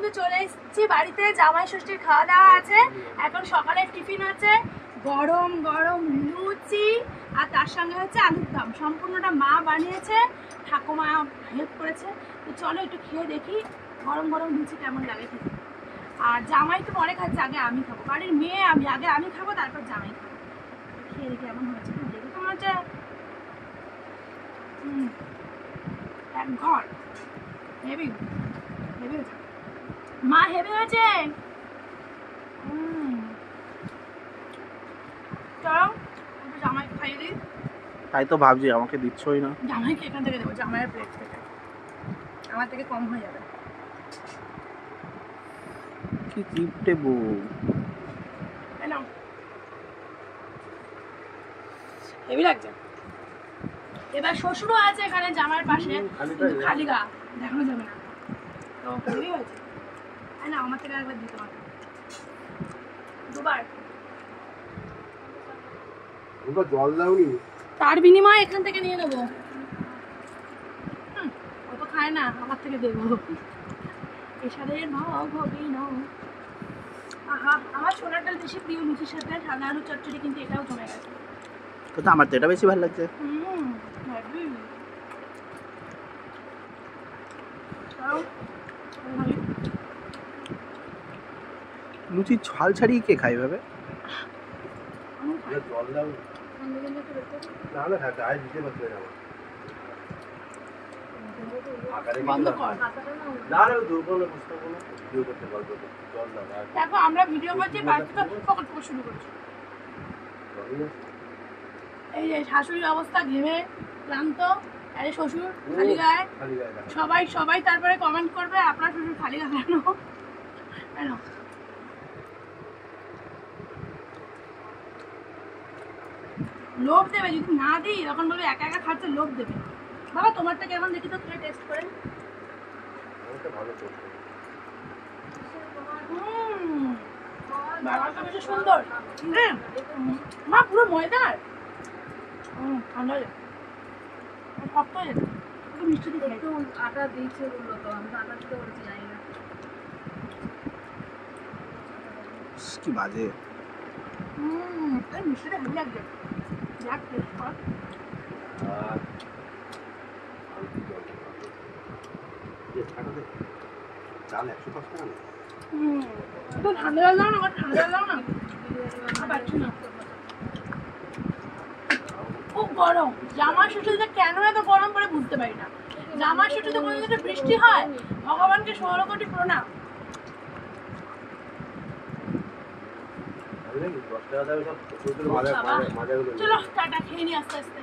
কিন্তু চলে এসেছি বাড়িতে, জামাই ষষ্ঠীর খাওয়া দাওয়া আছে, এখন সকালের টিফিন আছে গরম গরম লুচি আর তার সঙ্গে হচ্ছে আলুর দম। সম্পূর্ণটা মা বানিয়েছে, ঠাকুমা হেল্প করেছে। তো চলো একটু খেয়ে দেখি গরম গরম লুচি কেমন লাগে খেতে। আর জামাই তো পরে খাচ্ছে, আগে আমি খাবো, বাড়ির মেয়ে আমি, আগে আমি খাবো তারপর জামাই খাবো। খেয়ে দেখি কেমন হয়েছে, দেখে তো মনে হচ্ছে এক ঘর হেভি হেভি হয়েছে মা, হেভি হয়েছে। চলো একটু জামাইকে খাইয়ে দিই। তাই তো ভাবছি, আমাকে দিচ্ছই না। জামাইকে এখান থেকে দেবো, জামাইয়ের প্লেট থেকে, আমার থেকে কম হয়ে যাবে। কি কিপটে বউ। হেভি লাগছে। এবার শ্বশুরও আছে এখানে জামাইয়ের পাশে, কিন্তু খালি গা দেখানো যাবে না। তো হেভি হয়েছে, তাই না? আমার থেকে একবার দিতে পারবো, দুবার জল দাওনি, তার বিনিময়ে এখান থেকে নিয়ে নেবো। অত খায় না, আমার থেকে দেবো। এসাদের ভাব হবে না। আহা, আমার ছোলার ডাল বেশি প্রিয় লুচির সাথে, সাদা আলু চচ্চড়ি কিন্তু এটাও জমে গেছে। তো আমার তো এটা বেশি ভালো লাগছে। লুচির ঝাল ছাড়িয়ে কে খাই ভাবে? জল দাও না, না খাতে আই দিতে পারতে না। দেখো আমরা ভিডিও করছি, বাচ্চা পকেট পকেট শুরু করছি। এই যে শাশুড়ির অবস্থা ঘেমে ক্লান্ত, আরে শ্বশুর খালি গায়ে। সবাই সবাই তারপরে কমেন্ট করবে আপনার শ্বশুর খালি গায়ে কেন কেন। লোভ দেবে, যদি না দিই তখন বলবে একা একা খাচ্ছে, লোভ দেবে। বাবা তোমারটা কেমন দেখি তো, তুমি টেস্ট করে। বাবাটা বেশ সুন্দর, মা পুরো ময়দার। ঠান্ডা হয়ে যাবে, শক্ত হয়ে যাবে, একটু মিষ্টি দিয়ে একটু আটা দিয়েছে বললো তো, আমি আটা দিতে বলছি, জানি না কি বাজে। মিষ্টিটা ভালো লাগবে, যাক টেস্ট কর। একটু ঠান্ডা জল দাও না, ঠান্ডা জল দাও না, পাচ্ছি না, খুব গরম। জামাই ষষ্ঠীতে কেন এত গরম পড়ে বুঝতে পারি না। জামাই ষষ্ঠীতে কোনো যদি বৃষ্টি হয়, ভগবানকে 16 কোটি প্রণাম। চলো টাটা, খেয়ে নি আস্তে আস্তে।